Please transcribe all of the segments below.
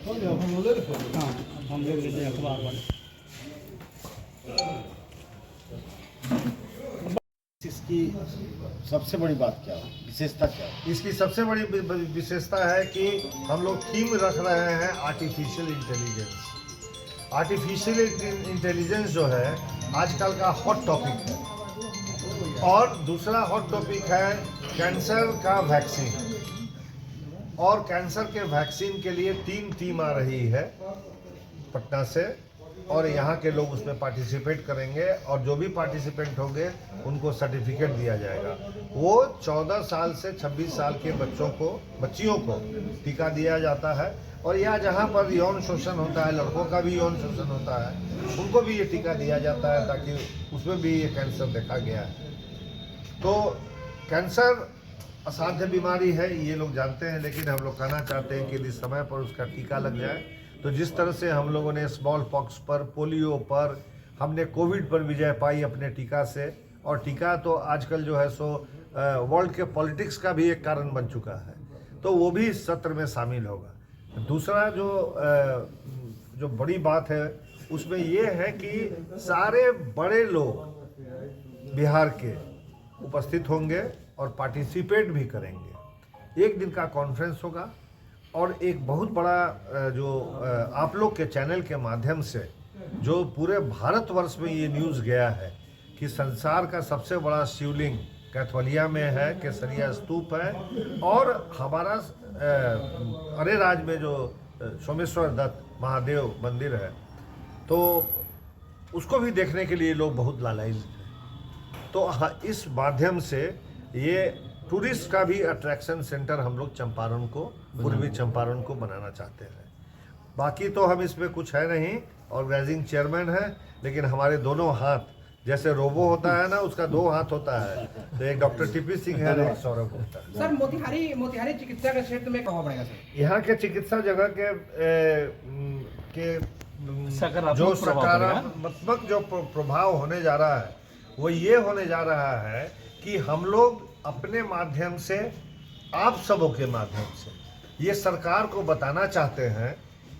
हाँ, हम लोग लेते हैं अखबार वाले। इसकी सबसे बड़ी बात क्या है, विशेषता क्या है? इसकी सबसे बड़ी विशेषता है कि हम लोग थीम रख रहे हैं आर्टिफिशियल इंटेलिजेंस। आर्टिफिशियल इंटेलिजेंस जो है आजकल का हॉट टॉपिक है। और दूसरा हॉट टॉपिक है कैंसर का वैक्सीन। और कैंसर के वैक्सीन के लिए 3 टीम आ रही है पटना से, और यहाँ के लोग उसमें पार्टिसिपेट करेंगे, और जो भी पार्टिसिपेंट होंगे उनको सर्टिफिकेट दिया जाएगा। वो 14 साल से 26 साल के बच्चियों को टीका दिया जाता है। और यहाँ जहाँ पर यौन शोषण होता है, लड़कों का भी यौन शोषण होता है, उनको भी ये टीका दिया जाता है, ताकि उसमें भी ये कैंसर देखा गया है। तो कैंसर असाध्य बीमारी है, ये लोग जानते हैं, लेकिन हम लोग कहना चाहते हैं कि यदि समय पर उसका टीका लग जाए तो जिस तरह से हम लोगों ने स्मॉल पॉक्स पर, पोलियो पर, हमने कोविड पर विजय पाई अपने टीका से, और टीका तो आजकल जो है सो वर्ल्ड के पॉलिटिक्स का भी एक कारण बन चुका है, तो वो भी इस सत्र में शामिल होगा। दूसरा जो बड़ी बात है उसमें ये है कि सारे बड़े लोग बिहार के उपस्थित होंगे और पार्टिसिपेट भी करेंगे। एक दिन का कॉन्फ्रेंस होगा, और एक बहुत बड़ा जो आप लोग के चैनल के माध्यम से जो पूरे भारतवर्ष में ये न्यूज़ गया है कि संसार का सबसे बड़ा शिवलिंग कैथोलिया में है, केसरिया स्तूप है, और हमारा अरेराज में जो सोमेश्वर दत्त महादेव मंदिर है, तो उसको भी देखने के लिए लोग बहुत लालायित हैं। तो इस माध्यम से ये टूरिस्ट का भी अट्रैक्शन सेंटर हम लोग चंपारण को, पूर्वी चंपारण को बनाना चाहते हैं। बाकी तो हम इसमें कुछ है नहीं, ऑर्गेनाइजिंग चेयरमैन है, लेकिन हमारे दोनों हाथ, जैसे रोबो होता है ना, उसका 2 हाथ होता है, तो एक डॉक्टर टीपी सिंह है, एक सौरभ होता है। सर, मोतिहारी चिकित्सा के क्षेत्र में क्या पड़ेगा सर? यहाँ के चिकित्सा जगह के जो सकारात्मक जो प्रभाव होने जा रहा है वो ये होने जा रहा है कि हम लोग अपने माध्यम से, आप सबों के माध्यम से ये सरकार को बताना चाहते हैं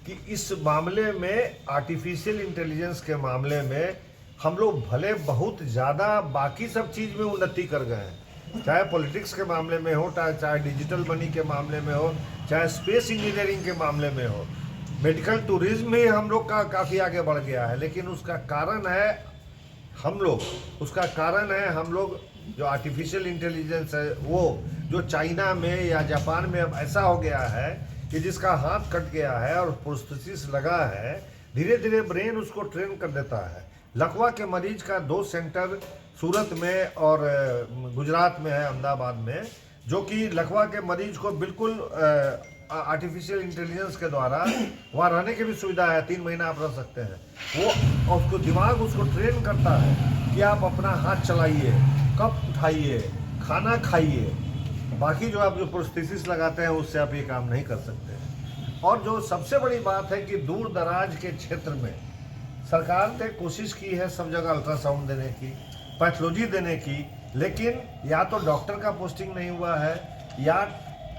कि इस मामले में, आर्टिफिशियल इंटेलिजेंस के मामले में, हम लोग भले बहुत ज़्यादा बाकी सब चीज़ में उन्नति कर गए हैं, चाहे पॉलिटिक्स के मामले में हो, चाहे डिजिटल मनी के मामले में हो, चाहे स्पेस इंजीनियरिंग के मामले में हो, मेडिकल टूरिज्म भी हम लोग का काफ़ी आगे बढ़ गया है। लेकिन उसका कारण है हम लोग जो आर्टिफिशियल इंटेलिजेंस है, वो जो चाइना में या जापान में अब ऐसा हो गया है कि जिसका हाथ कट गया है और प्रोस्थेसिस लगा है, धीरे धीरे ब्रेन उसको ट्रेन कर देता है। लकवा के मरीज का 2 सेंटर सूरत में और गुजरात में है, अहमदाबाद में, जो कि लकवा के मरीज को बिल्कुल आर्टिफिशियल इंटेलिजेंस के द्वारा वहाँ रहने की भी सुविधा है, 3 महीना आप रह सकते हैं। वो उसको दिमाग उसको ट्रेन करता है कि आप अपना हाथ चलाइए, कप उठाइए, खाना खाइए। बाकी जो आप जो प्रोस्थेसिस लगाते हैं उससे आप ये काम नहीं कर सकते हैं। और जो सबसे बड़ी बात है कि दूर दराज के क्षेत्र में सरकार ने कोशिश की है सब जगह अल्ट्रासाउंड देने की, पैथोलॉजी देने की, लेकिन या तो डॉक्टर का पोस्टिंग नहीं हुआ है, या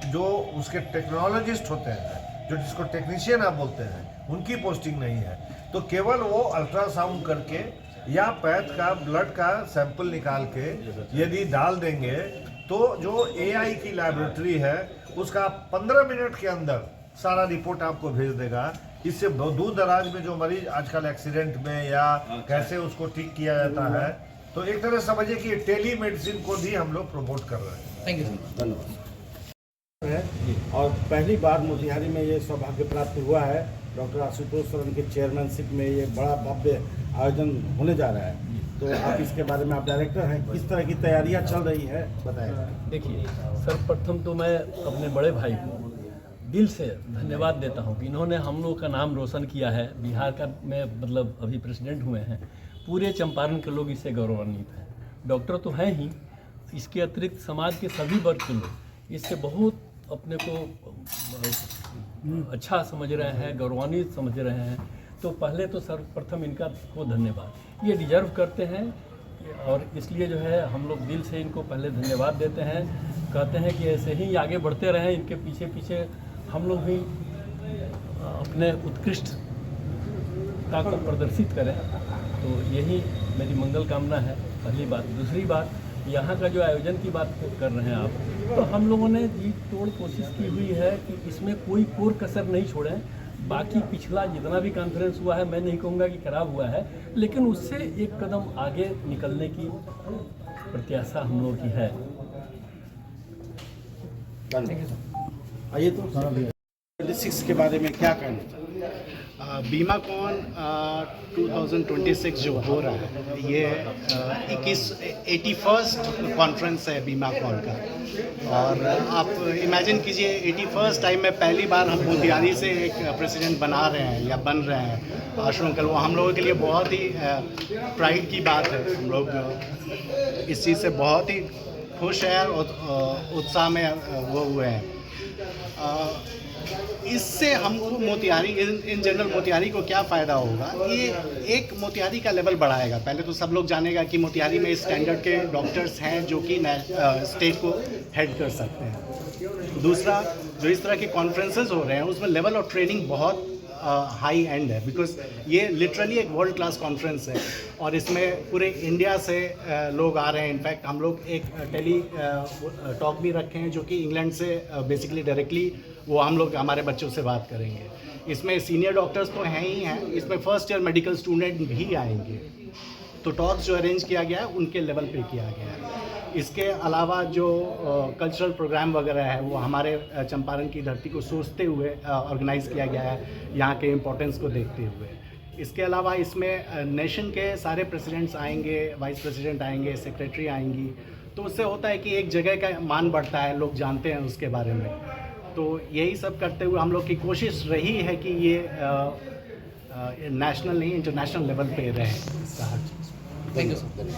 जो उसके टेक्नोलॉजिस्ट होते हैं, जो जिसको टेक्नीशियन आप बोलते हैं, उनकी पोस्टिंग नहीं है। तो केवल वो अल्ट्रासाउंड करके या पैथ का, ब्लड का सैंपल निकाल के यदि डाल देंगे, तो जो AI की लैबोरेटरी है उसका 15 मिनट के अंदर सारा रिपोर्ट आपको भेज देगा। इससे दूर दराज में जो मरीज आजकल एक्सीडेंट में या कैसे उसको ठीक किया जाता है, तो एक तरह समझिए कि टेली मेडिसिन को भी हम लोग प्रमोट कर रहे हैं। Thank you sir. धन्यवाद। और पहली बार मोतिहारी में ये सौभाग्य प्राप्त हुआ है, डॉक्टर आशुतोष सरन के चेयरमैनशिप में ये बड़ा भव्य आयोजन होने जा रहा है। तो आप इसके बारे में, आप डायरेक्टर हैं, किस तरह की तैयारियां चल रही है बताएं। देखिए, सर्वप्रथम तो मैं अपने बड़े भाई को दिल से धन्यवाद देता हूँ कि इन्होंने हम लोग का नाम रोशन किया है। बिहार का मैं मतलब अभी प्रेसिडेंट हुए हैं, पूरे चंपारण के लोग इससे गौरवान्वित हैं। डॉक्टर तो हैं ही, इसके अतिरिक्त समाज के सभी वर्ग के लोग इससे बहुत अपने को अच्छा समझ रहे हैं, गौरवान्वित समझ रहे हैं। तो पहले तो सर्वप्रथम इनका को धन्यवाद, ये डिजर्व करते हैं, और इसलिए जो है हम लोग दिल से इनको पहले धन्यवाद देते हैं। कहते हैं कि ऐसे ही आगे बढ़ते रहें, इनके पीछे पीछे हम लोग भी अपने अपने उत्कृष्टता को प्रदर्शित करें, तो यही मेरी मंगल कामना है। पहली बात। दूसरी बात, यहाँ का जो आयोजन की बात कर रहे हैं आप, तो हम लोगों ने जी तोड़ कोशिश की हुई है कि इसमें कोई कोर कसर नहीं छोड़ें। बाकी पिछला जितना भी कॉन्फ्रेंस हुआ है, मैं नहीं कहूँगा कि खराब हुआ है, लेकिन उससे एक कदम आगे निकलने की प्रत्याशा हम लोगों की है। आइए तो 26 के बारे में क्या कहना चाहते हैं? बीमाकॉन 2026 जो हो रहा है, ये 81st कॉन्फ्रेंस है बीमाकॉन का। और आप इमेजिन कीजिए 81st टाइम में पहली बार हम मोतिहारी से एक प्रेसिडेंट बना रहे हैं या बन रहे हैं आशु अंकल। वो हम लोगों के लिए बहुत ही प्राइड की बात है। हम लोग इस चीज़ से बहुत ही खुश हैं और उत्साह में वो हुए हैं। इससे हमको मोतिहारी इन जनरल मोतिहारी को क्या फ़ायदा होगा? ये एक मोतिहारी का लेवल बढ़ाएगा। पहले तो सब लोग जानेगा कि मोतिहारी में स्टैंडर्ड के डॉक्टर्स हैं जो कि स्टेट को हेड कर सकते हैं। दूसरा, जो इस तरह के कॉन्फ्रेंसेस हो रहे हैं उसमें लेवल ऑफ ट्रेनिंग बहुत हाई एंड है, बिकॉज ये लिटरली एक वर्ल्ड क्लास कॉन्फ्रेंस है और इसमें पूरे इंडिया से लोग आ रहे हैं। इनफैक्ट हम लोग एक टेली टॉक भी रखे हैं जो कि इंग्लैंड से बेसिकली डायरेक्टली वो हम लोग हमारे बच्चों से बात करेंगे। इसमें सीनियर डॉक्टर्स तो हैं ही हैं, इसमें फर्स्ट ईयर मेडिकल स्टूडेंट भी आएंगे। तो टॉक्स जो अरेंज किया गया है उनके लेवल पे किया गया है। इसके अलावा जो कल्चरल प्रोग्राम वगैरह है वो हमारे चंपारण की धरती को सोचते हुए ऑर्गेनाइज़ किया गया है, यहाँ के इम्पोर्टेंस को देखते हुए। इसके अलावा इसमें नेशन के सारे प्रेसिडेंट्स आएंगे, वाइस प्रेसिडेंट आएंगे, सेक्रेटरी आएंगी। तो उससे होता है कि एक जगह का मान बढ़ता है, लोग जानते हैं उसके बारे में। तो यही सब करते हुए हम लोग की कोशिश रही है कि ये नेशनल नहीं इंटरनेशनल लेवल पे रहे इसका हर चीज़। Thank you sir.